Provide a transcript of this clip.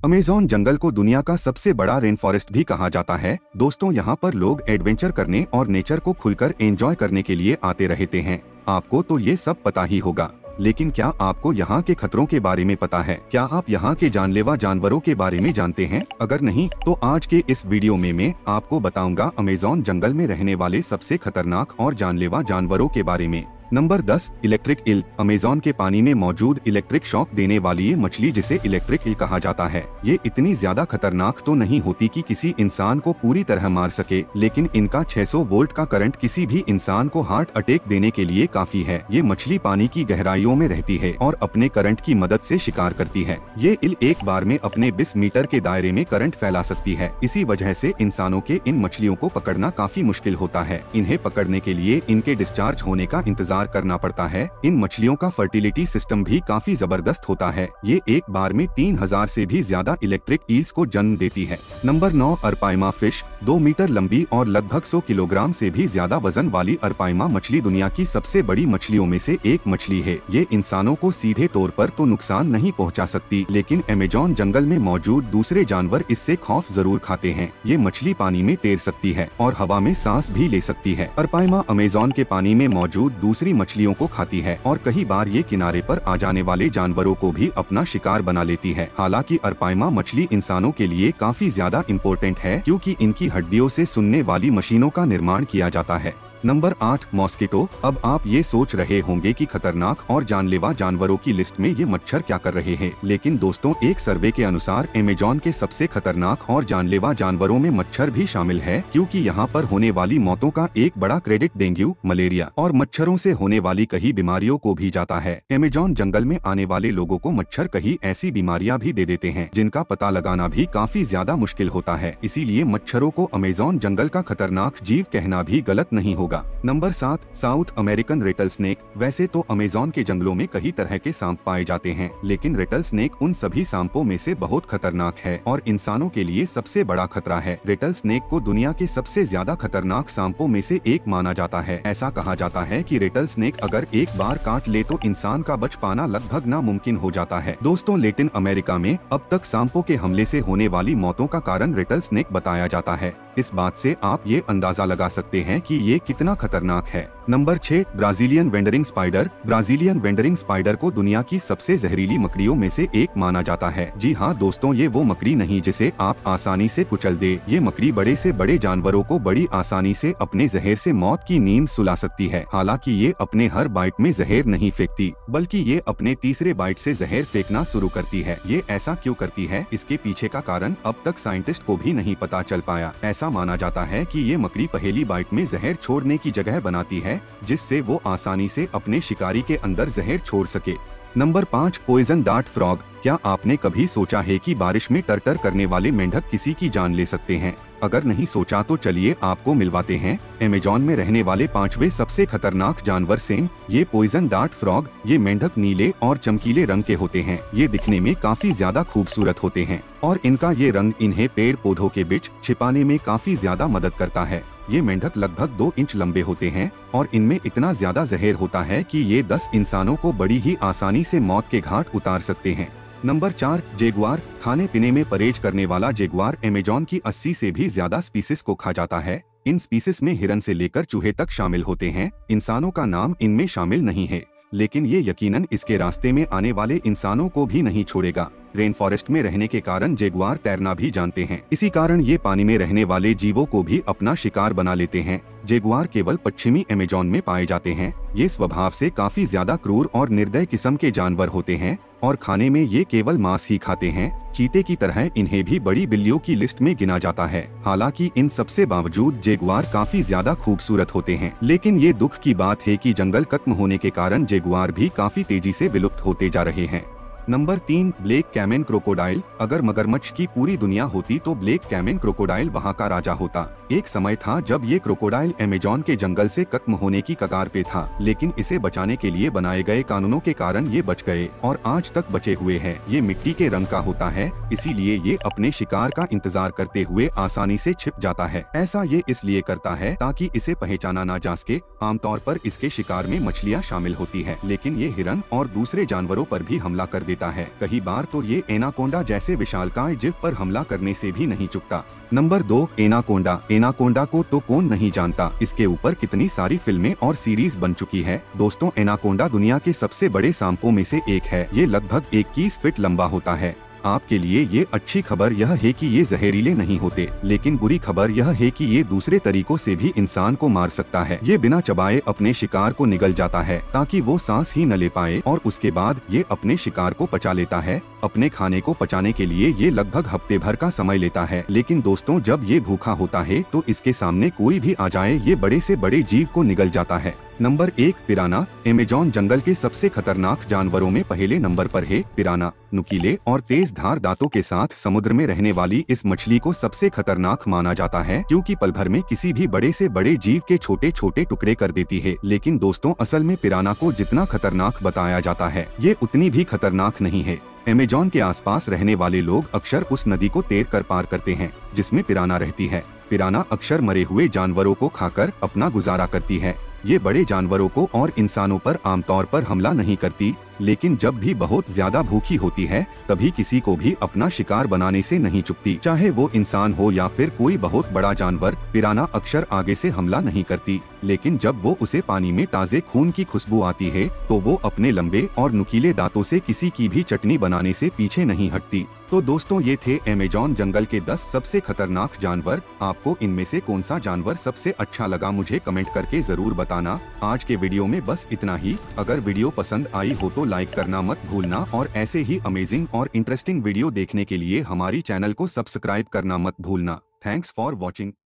Amazon जंगल को दुनिया का सबसे बड़ा रेन फॉरेस्ट भी कहा जाता है। दोस्तों, यहाँ पर लोग एडवेंचर करने और नेचर को खुलकर एंजॉय करने के लिए आते रहते हैं। आपको तो ये सब पता ही होगा, लेकिन क्या आपको यहाँ के खतरों के बारे में पता है? क्या आप यहाँ के जानलेवा जानवरों के बारे में जानते हैं? अगर नहीं तो आज के इस वीडियो में मैं आपको बताऊंगा अमेज़न जंगल में रहने वाले सबसे खतरनाक और जानलेवा जानवरों के बारे में। Number 10, electric eel. अमेज़न के पानी में मौजूद इलेक्ट्रिक शॉक देने वाली ये मछली, जिसे इलेक्ट्रिक ईल कहा जाता है, ये इतनी ज्यादा खतरनाक तो नहीं होती कि किसी इंसान को पूरी तरह मार सके, लेकिन इनका 600 वोल्ट का करंट किसी भी इंसान को हार्ट अटैक देने के लिए काफी है। ये मछली पानी की गहराइयों में रहती है और अपने करंट की मदद से शिकार करती है। ये ईल एक बार में अपने 20 मीटर के दायरे में करंट फैला सकती है। इसी वजह से इंसानों के इन मछलियों को पकड़ना काफी मुश्किल होता है। इन्हें पकड़ने के लिए इनके डिस्चार्ज होने का इंतजार करना पड़ता है। इन मछलियों का फर्टिलिटी सिस्टम भी काफी जबरदस्त होता है। ये एक बार में 3000 से भी ज्यादा इलेक्ट्रिक ईल्स को जन्म देती है। Number 9, अरपाइमा fish. 2 मीटर लंबी और लगभग 100 किलोग्राम से भी ज्यादा वजन वाली अरपाइमा मछली दुनिया की सबसे बड़ी मछलियों में से एक मछली है। ये इंसानों को सीधे तौर पर तो नुकसान नहीं पहुंचा सकती, लेकिन अमेज़न जंगल में मौजूद दूसरे जानवर इससे खौफ जरूर खाते हैं। ये मछली पानी में तैर सकती है और हवा में सांस भी ले सकती है। अरपाइमा अमेज़न के पानी में मौजूद दूसरी मछलियों को खाती है और कई बार ये किनारे पर आ जाने वाले जानवरों को भी अपना शिकार बना लेती है। हालांकि अरपाइमा मछली इंसानों के लिए काफी ज्यादा इम्पोर्टेंट है, क्योंकि इनकी हड्डियों से सुनने वाली मशीनों का निर्माण किया जाता है। Number 8, mosquito. अब आप ये सोच रहे होंगे कि खतरनाक और जानलेवा जानवरों की लिस्ट में ये मच्छर क्या कर रहे हैं, लेकिन दोस्तों, एक सर्वे के अनुसार अमेज़न के सबसे खतरनाक और जानलेवा जानवरों में मच्छर भी शामिल है, क्योंकि यहाँ पर होने वाली मौतों का एक बड़ा क्रेडिट डेंगू, मलेरिया और मच्छरों से होने वाली कई बीमारियों को भी जाता है। अमेज़न जंगल में आने वाले लोगों को मच्छर कई ऐसी बीमारियां भी दे देते हैं जिनका पता लगाना भी काफी ज्यादा मुश्किल होता है। इसीलिए मच्छरों को अमेज़न जंगल का खतरनाक जीव कहना भी गलत नहीं होगा। Number 7, south American Ratle snake. वैसे तो अमेज़न के जंगलों में कई तरह के सांप पाए जाते हैं, लेकिन रेटल स्नेक उन सभी सांपों में से बहुत खतरनाक है और इंसानों के लिए सबसे बड़ा खतरा है। रेटल स्नेक को दुनिया के सबसे ज्यादा खतरनाक सांपों में से एक माना जाता है। ऐसा कहा जाता है कि रेटल स्नेक अगर एक बार काट ले तो इंसान का बच पाना लगभग नामुमकिन हो जाता है। दोस्तों, लैटिन अमेरिका में अब तक सांपों के हमले से होने वाली मौतों का कारण रेटल स्नेक बताया जाता है। इस बात से आप ये अंदाजा लगा सकते हैं कि ये कितना खतरनाक है। Number 6, Brazilian wandering spider. Brazilian wandering spider को दुनिया की सबसे जहरीली मकड़ियों में से एक माना जाता है। जी हाँ दोस्तों, ये वो मकड़ी नहीं जिसे आप आसानी से कुचल दे। ये मकड़ी बड़े से बड़े जानवरों को बड़ी आसानी से अपने जहर से मौत की नींद सुला सकती है। हालांकि ये अपने हर बाइट में जहर नहीं फेंकती, बल्कि ये अपने तीसरे बाइट से जहर फेंकना शुरू करती है। ये ऐसा क्यों करती है, इसके पीछे का कारण अब तक साइंटिस्ट को भी नहीं पता चल पाया। ऐसा माना जाता है कि ये मकड़ी पहली बाइट में जहर छोड़ने की जगह बनाती है, जिससे वो आसानी से अपने शिकारी के अंदर जहर छोड़ सके। Number 5, poison dart frog. क्या आपने कभी सोचा है कि बारिश में टर्टर करने वाले मेंढक किसी की जान ले सकते हैं? अगर नहीं सोचा तो चलिए आपको मिलवाते हैं अमेज़न में रहने वाले 5वें सबसे खतरनाक जानवर सेम। ये पॉइजन डार्ट फ्रॉग। ये मेंढक नीले और चमकीले रंग के होते हैं। ये दिखने में काफी ज्यादा खूबसूरत होते हैं और इनका ये रंग इन्हें पेड़ पौधों के बीच छिपाने में काफी ज्यादा मदद करता है। ये मेंढक लगभग 2 इंच लंबे होते हैं और इनमें इतना ज्यादा जहर होता है कि ये 10 इंसानों को बड़ी ही आसानी से मौत के घाट उतार सकते हैं। Number 4, Jaguar. खाने पीने में परहेज करने वाला जेगुआर अमेज़न की 80 से भी ज्यादा स्पीसीज को खा जाता है। इन स्पीसीज में हिरन से लेकर चूहे तक शामिल होते हैं। इंसानों का नाम इनमें शामिल नहीं है, लेकिन ये यकीनन इसके रास्ते में आने वाले इंसानों को भी नहीं छोड़ेगा। रेन फॉरेस्ट में रहने के कारण जेगुआर तैरना भी जानते हैं। इसी कारण ये पानी में रहने वाले जीवों को भी अपना शिकार बना लेते हैं। जेगुआर केवल पश्चिमी अमेज़न में पाए जाते हैं। ये स्वभाव से काफी ज्यादा क्रूर और निर्दय किस्म के जानवर होते हैं और खाने में ये केवल मांस ही खाते हैं। चीते की तरह इन्हें भी बड़ी बिल्लियों की लिस्ट में गिना जाता है। हालांकि इन सबसे बावजूद जेगुआर काफी ज्यादा खूबसूरत होते हैं, लेकिन ये दुख की बात है कि जंगल खत्म होने के कारण जेगुआर भी काफी तेजी से विलुप्त होते जा रहे हैं। Number 3, black caiman crocodile. अगर मगरमच्छ की पूरी दुनिया होती तो ब्लैक कैमन क्रोकोडाइल वहाँ का राजा होता। एक समय था जब ये क्रोकोडाइल अमेज़न के जंगल से खत्म होने की कगार पे था, लेकिन इसे बचाने के लिए बनाए गए कानूनों के कारण ये बच गए और आज तक बचे हुए हैं। ये मिट्टी के रंग का होता है, इसीलिए ये अपने शिकार का इंतजार करते हुए आसानी से छिप जाता है। ऐसा ये इसलिए करता है ताकि इसे पहचाना ना जा सके। आमतौर पर इसके शिकार में मछलियाँ शामिल होती है, लेकिन ये हिरन और दूसरे जानवरों पर भी हमला कर लेता है। कई बार तो ये एनाकोंडा जैसे विशालकाय जीव पर हमला करने से भी नहीं चूकता। Number 2, anaconda. एनाकोंडा को तो कौन नहीं जानता, इसके ऊपर कितनी सारी फिल्में और सीरीज बन चुकी है। दोस्तों, एनाकोंडा दुनिया के सबसे बड़े सांपों में से एक है। ये लगभग 21 फीट लंबा होता है। आपके लिए ये अच्छी खबर यह है कि ये जहरीले नहीं होते, लेकिन बुरी खबर यह है कि ये दूसरे तरीकों से भी इंसान को मार सकता है। ये बिना चबाए अपने शिकार को निगल जाता है ताकि वो सांस ही न ले पाए, और उसके बाद ये अपने शिकार को पचा लेता है। अपने खाने को पचाने के लिए ये लगभग हफ्ते भर का समय लेता है। लेकिन दोस्तों, जब ये भूखा होता है तो इसके सामने कोई भी आ जाए, ये बड़े से बड़े जीव को निगल जाता है। नंबर 1, पिराना। अमेज़न जंगल के सबसे खतरनाक जानवरों में पहले नंबर पर है पिराना। नुकीले और तेज धार दांतों के साथ समुद्र में रहने वाली इस मछली को सबसे खतरनाक माना जाता है, क्योंकि पल भर में किसी भी बड़े से बड़े जीव के छोटे छोटे टुकड़े कर देती है। लेकिन दोस्तों, असल में पिराना को जितना खतरनाक बताया जाता है, ये उतनी भी खतरनाक नहीं है। अमेज़न के आसपास रहने वाले लोग अक्सर उस नदी को तैर कर पार करते हैं जिसमें पिराना रहती है। पिराना अक्सर मरे हुए जानवरों को खाकर अपना गुजारा करती है। ये बड़े जानवरों को और इंसानों पर आमतौर पर हमला नहीं करती, लेकिन जब भी बहुत ज्यादा भूखी होती है तभी किसी को भी अपना शिकार बनाने से नहीं चूकती, चाहे वो इंसान हो या फिर कोई बहुत बड़ा जानवर। पिराना अक्सर आगे से हमला नहीं करती, लेकिन जब वो उसे पानी में ताजे खून की खुशबू आती है तो वो अपने लंबे और नुकीले दांतों से किसी की भी चटनी बनाने से पीछे नहीं हटती। तो दोस्तों, ये थे अमेज़न जंगल के 10 सबसे खतरनाक जानवर। आपको इनमें से कौन सा जानवर सबसे अच्छा लगा, मुझे कमेंट करके जरूर बताना। आज के वीडियो में बस इतना ही। अगर वीडियो पसंद आई हो तो लाइक करना मत भूलना, और ऐसे ही अमेजिंग और इंटरेस्टिंग वीडियो देखने के लिए हमारी चैनल को सब्सक्राइब करना मत भूलना। Thanks for watching.